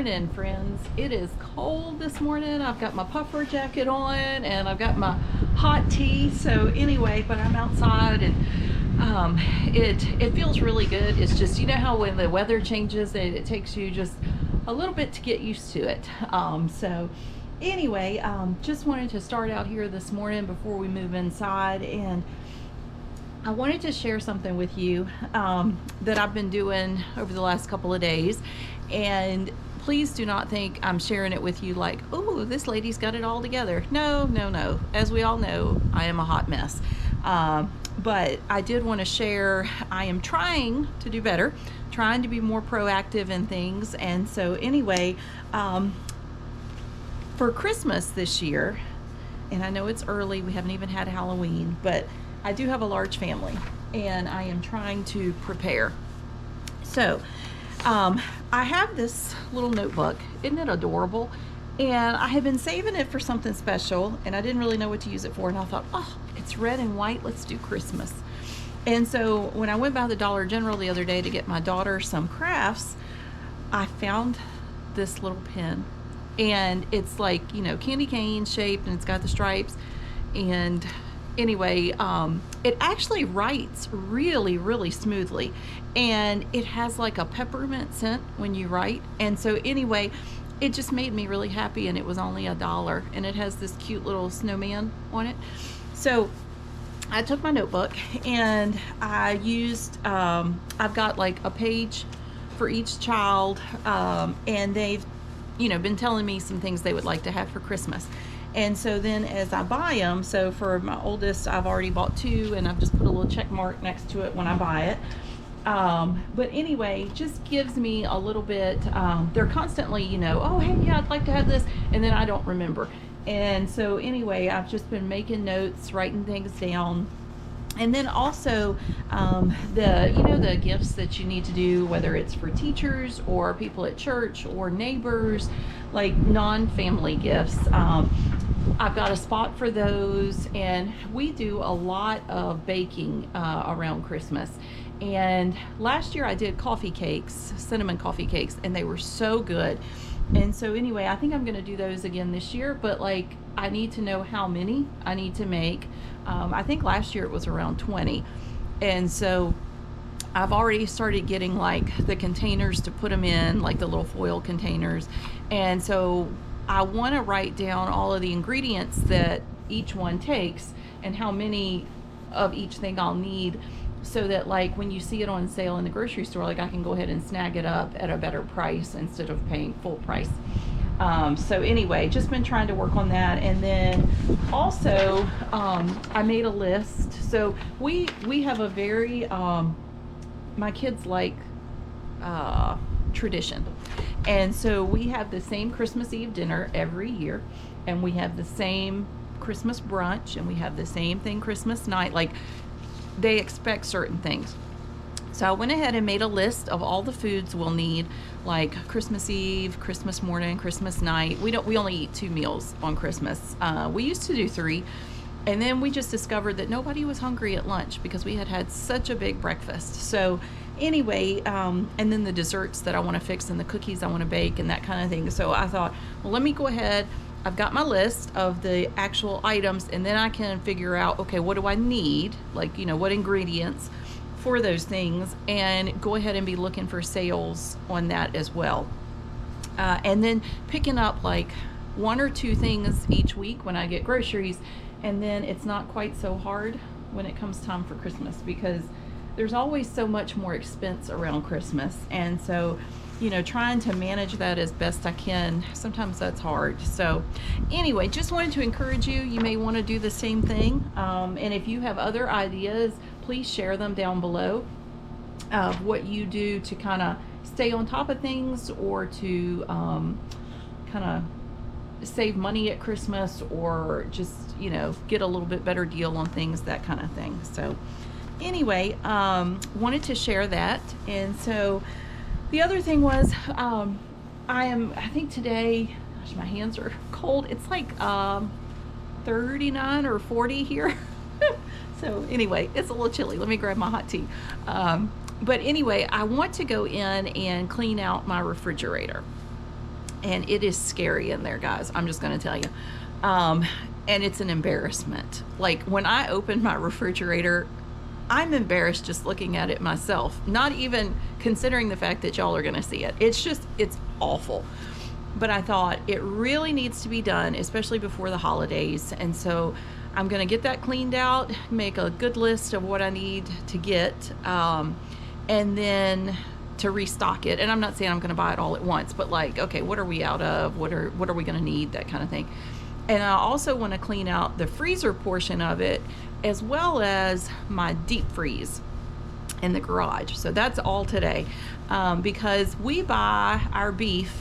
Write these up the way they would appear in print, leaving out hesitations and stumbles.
morning, friends. It is cold this morning. I've got my puffer jacket on and I've got my hot tea. So anyway, but I'm outside and it feels really good. It's just, you know how when the weather changes, it takes you just a little bit to get used to it. So anyway, just wanted to start out here this morning before we move inside, and I wanted to share something with you that I've been doing over the last couple of days. And please do not think I'm sharing it with you like, oh, this lady's got it all together. No, no, no. As we all know, I am a hot mess. But I did want to share, I am trying to do better, trying to be more proactive in things. And so anyway, for Christmas this year, and I know it's early, we haven't even had Halloween, but I do have a large family and I am trying to prepare. So I have this little notebook. Isn't it adorable? And I had been saving it for something special and I didn't really know what to use it for. And I thought, oh, it's red and white. Let's do Christmas. And so when I went by the Dollar General the other day to get my daughter some crafts, I found this little pen. And it's like, you know, candy cane shaped and it's got the stripes. And anyway, it actually writes really, really smoothly, and it has like a peppermint scent when you write. And so anyway, it just made me really happy, and it was only $1, and it has this cute little snowman on it. So I took my notebook and I used, I've got like a page for each child, and they've, you know, been telling me some things they would like to have for Christmas. And so then as I buy them, so for my oldest, I've already bought 2, and I've just put a little check mark next to it when I buy it. But anyway, just gives me a little bit, they're constantly, you know, oh, hey, yeah, I'd like to have this, and then I don't remember. And so anyway, I've just been making notes, writing things down. And then also the gifts that you need to do, whether it's for teachers or people at church or neighbors, like non-family gifts. I've got a spot for those, and we do a lot of baking around Christmas. And last year I did coffee cakes, cinnamon coffee cakes, and they were so good. And so anyway, I think I'm going to do those again this year, but like I need to know how many I need to make. I think last year it was around 20. And so I've already started getting like the containers to put them in, like the little foil containers. And so I want to write down all of the ingredients that each one takes and how many of each thing I'll need, so that like when you see it on sale in the grocery store, like I can go ahead and snag it up at a better price instead of paying full price. So anyway, just been trying to work on that. And then also I made a list. So we have a very my kids like tradition, and so we have the same Christmas Eve dinner every year, and we have the same Christmas brunch, and we have the same thing Christmas night. Like they expect certain things. So I went ahead and made a list of all the foods we'll need, like Christmas Eve, Christmas morning, Christmas night. We only eat 2 meals on Christmas. We used to do 3, and then we just discovered that nobody was hungry at lunch because we had such a big breakfast. So anyway, and then the desserts that I want to fix and the cookies I want to bake and that kind of thing. So I thought, well, let me go ahead. I've got my list of the actual items, and then I can figure out, okay, what do I need? Like, you know, what ingredients for those things, and go ahead and be looking for sales on that as well. And then picking up like 1 or 2 things each week when I get groceries, and then it's not quite so hard when it comes time for Christmas, because there's always so much more expense around Christmas. And so, you know, trying to manage that as best I can, sometimes that's hard. So anyway, just wanted to encourage you. You may want to do the same thing. And if you have other ideas, please share them down below of what you do to kind of stay on top of things, or to kind of save money at Christmas, or just, you know, get a little bit better deal on things, that kind of thing. So anyway, wanted to share that. And so the other thing was, I think today, gosh, my hands are cold. It's like 39 or 40 here. So anyway, it's a little chilly. Let me grab my hot tea. But anyway, I want to go in and clean out my refrigerator. and it is scary in there, guys. I'm just going to tell you. And it's an embarrassment. Like, when I open my refrigerator, I'm embarrassed just looking at it myself, not even considering the fact that y'all are going to see it. It's awful. But I thought it really needs to be done, especially before the holidays. And so I'm going to get that cleaned out, make a good list of what I need to get, and then to restock it. And I'm not saying I'm going to buy it all at once, but like, okay, what are we out of? What are we going to need? That kind of thing. And I also want to clean out the freezer portion of it, as well as my deep freeze in the garage. So that's all today, because we buy our beef,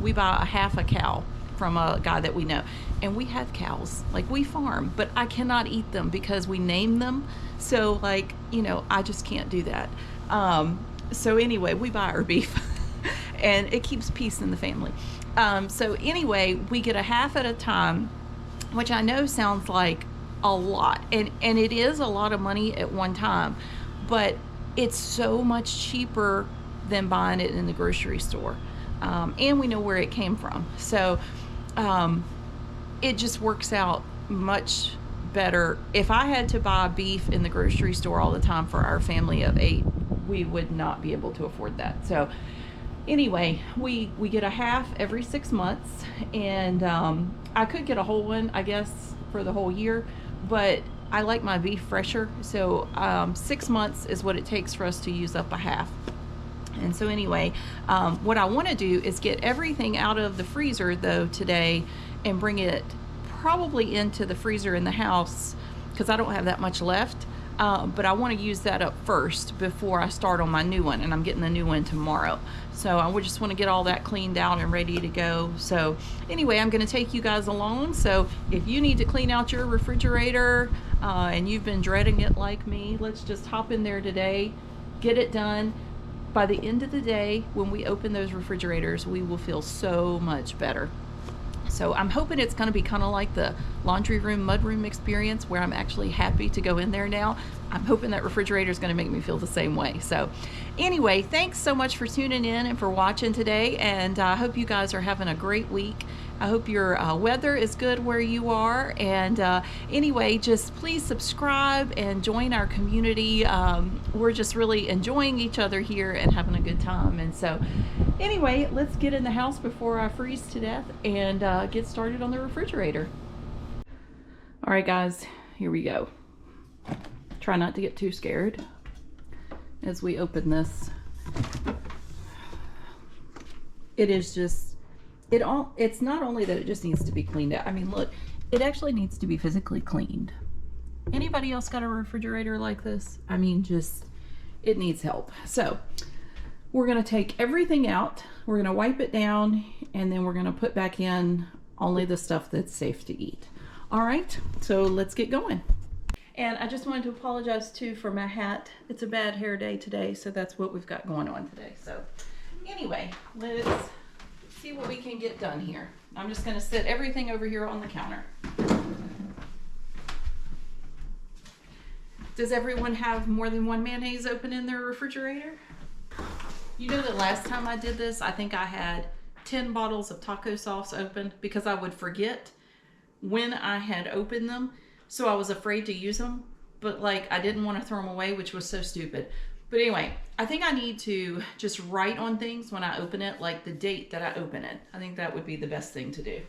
we buy a half a cow from a guy that we know, and we have cows, like, we farm, but I cannot eat them because we name them. So, like, you know, I just can't do that. So anyway, we buy our beef and it keeps peace in the family. So anyway, we get a half at a time, which I know sounds like a lot, and it is a lot of money at one time, but it's so much cheaper than buying it in the grocery store. And we know where it came from. So it just works out much better. If I had to buy beef in the grocery store all the time for our family of 8, we would not be able to afford that. So anyway, we get a half every 6 months, and I could get a whole one, I guess, for the whole year, but I like my beef fresher. So 6 months is what it takes for us to use up a half. And so anyway, what I want to do is get everything out of the freezer though today and bring it probably into the freezer in the house, because I don't have that much left. But I want to use that up first before I start on my new one, and I'm getting the new one tomorrow. So I would just want to get all that cleaned out and ready to go. So anyway, I'm going to take you guys along. So if you need to clean out your refrigerator and you've been dreading it like me, let's just hop in there today, get it done. By the end of the day, when we open those refrigerators, we will feel so much better. So I'm hoping it's going to be kind of like the laundry room, mudroom experience, where I'm actually happy to go in there now. I'm hoping that refrigerator is going to make me feel the same way. So anyway, thanks so much for tuning in and for watching today. And I hope you guys are having a great week. I hope your weather is good where you are. And anyway, just please subscribe and join our community. We're just really enjoying each other here and having a good time. And so anyway, let's get in the house before I freeze to death and get started on the refrigerator. All right, guys, here we go. Try not to get too scared as we open this. It is just, it's not only that it just needs to be cleaned out. I mean, look, it actually needs to be physically cleaned. Anybody else got a refrigerator like this? I mean, just, it needs help. So we're going to take everything out, we're going to wipe it down, and then we're going to put back in only the stuff that's safe to eat. All right, so let's get going. And I just wanted to apologize too for my hat. It's a bad hair day today, so that's what we've got going on today. So anyway, let's see what we can get done here. I'm just going to set everything over here on the counter. Does everyone have more than one mayonnaise open in their refrigerator? You know, the last time I did this, I think I had 10 bottles of taco sauce open because I would forget when I had opened them. So I was afraid to use them, but like I didn't want to throw them away, which was so stupid. But anyway, I think I need to just write on things when I open it, like the date that I open it. I think that would be the best thing to do.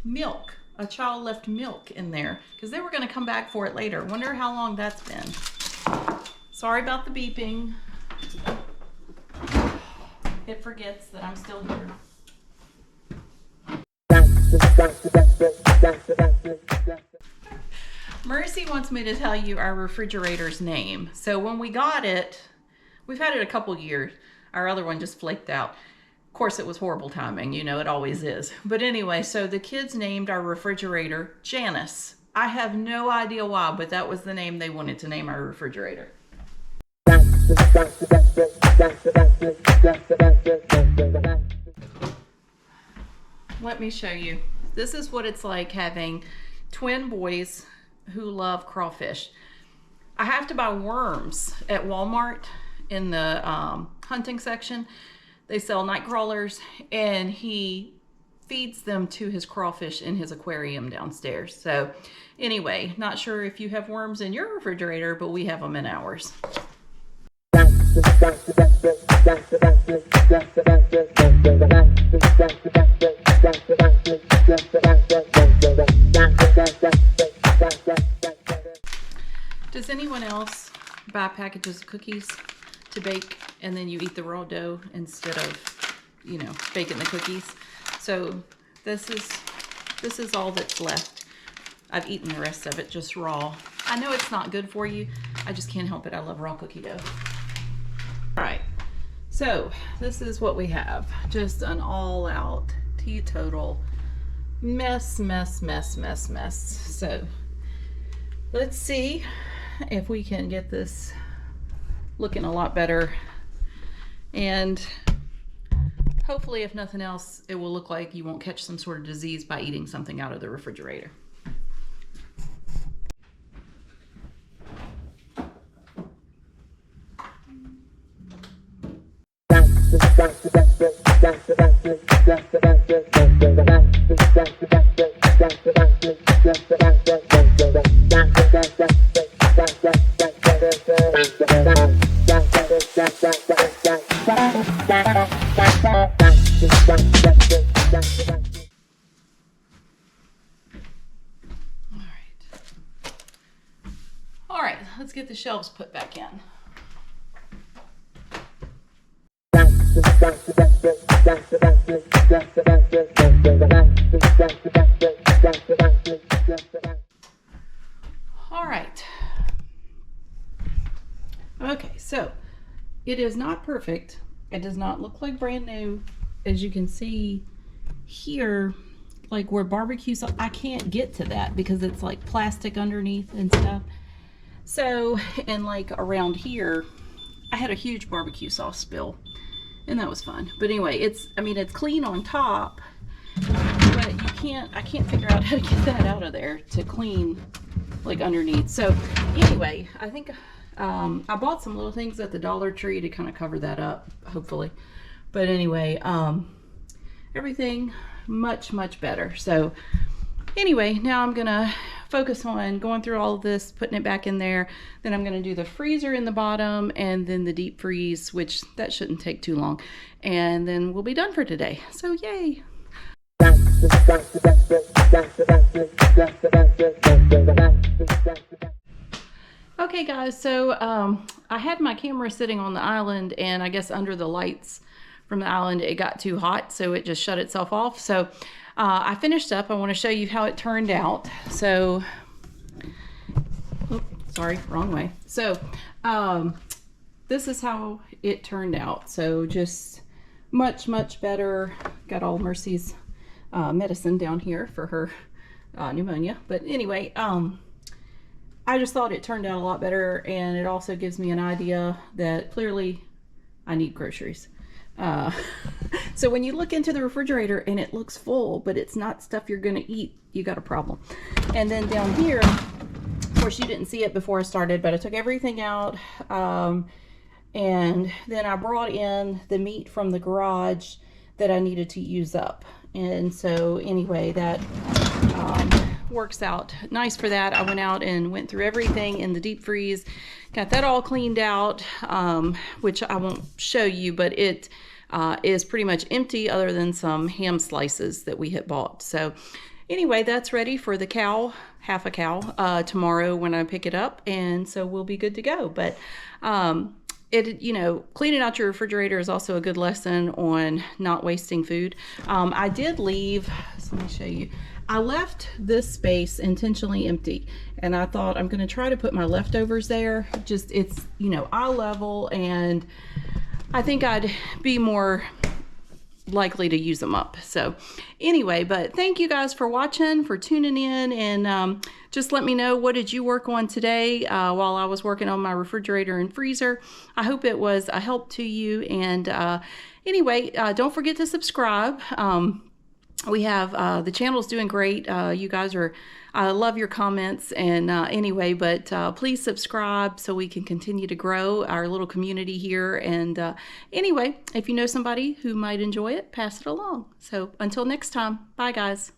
Milk. A child left milk in there because they were going to come back for it later. Wonder how long that's been. Sorry about the beeping. It forgets that I'm still here. Mercy wants me to tell you our refrigerator's name. So when we got it, we've had it a couple years. Our other one just flaked out. Of course, it was horrible timing. You know, it always is. But anyway, so the kids named our refrigerator Janice. I have no idea why, but that was the name they wanted to name our refrigerator. Let me show you. this is what it's like having twin boys who love crawfish. I have to buy worms at Walmart in the hunting section. They sell night crawlers, and he feeds them to his crawfish in his aquarium downstairs. So anyway, not sure if you have worms in your refrigerator, but we have them in ours. Does anyone else buy packages of cookies to bake and then you eat the raw dough instead of, you know, baking the cookies? So this is all that's left. I've eaten the rest of it just raw. I know it's not good for you. I just can't help it. I love raw cookie dough. All right, so this is what we have. Just an all-out, teetotal mess. So let's see if we can get this looking a lot better. And hopefully, if nothing else, it will look like you won't catch some sort of disease by eating something out of the refrigerator. All right, let's get the shelves put back in. All right. Okay, so it is not perfect. It does not look like brand new. As you can see here, like where barbecue sauce, I can't get to that because it's like plastic underneath and stuff. So, and like around here, I had a huge barbecue sauce spill, and that was fun. But anyway, it's clean on top, but I can't figure out how to get that out of there to clean like underneath. So anyway, I think I bought some little things at the Dollar Tree to kind of cover that up, hopefully. But anyway, everything much better. So anyway, now I'm gonna focus on going through all of this, putting it back in there. Then I'm gonna do the freezer in the bottom and then the deep freeze, which that shouldn't take too long. And then we'll be done for today. So yay. Okay guys, so I had my camera sitting on the island, and I guess under the lights from the island it got too hot, so it just shut itself off. So I finished up. I want to show you how it turned out. So, sorry, wrong way. So this is how it turned out. So just much better. Got all Mercy's medicine down here for her pneumonia. But anyway, I just thought it turned out a lot better, and it also gives me an idea that clearly I need groceries. So when you look into the refrigerator and it looks full, but it's not stuff you're gonna eat, you got a problem. And then down here, of course you didn't see it before I started, but I took everything out, and then I brought in the meat from the garage that I needed to use up. And so anyway, that works out nice for that. I went out and went through everything in the deep freeze, got that all cleaned out, which I won't show you, but it is pretty much empty other than some ham slices that we had bought. So anyway, that's ready for the cow, half a cow, tomorrow when I pick it up, and so we'll be good to go. But cleaning out your refrigerator is also a good lesson on not wasting food. I did leave, so let me show you. I left this space intentionally empty, and I thought I'm going to try to put my leftovers there. Just, it's, eye level, and I think I'd be more likely to use them up. So anyway, but thank you guys for watching, for tuning in, and just let me know, what did you work on today while I was working on my refrigerator and freezer. I hope it was a help to you, and anyway, don't forget to subscribe. we have the channel's doing great. You guys are, I love your comments. And anyway, but please subscribe so we can continue to grow our little community here. And anyway, if you know somebody who might enjoy it, pass it along. So until next time, bye guys.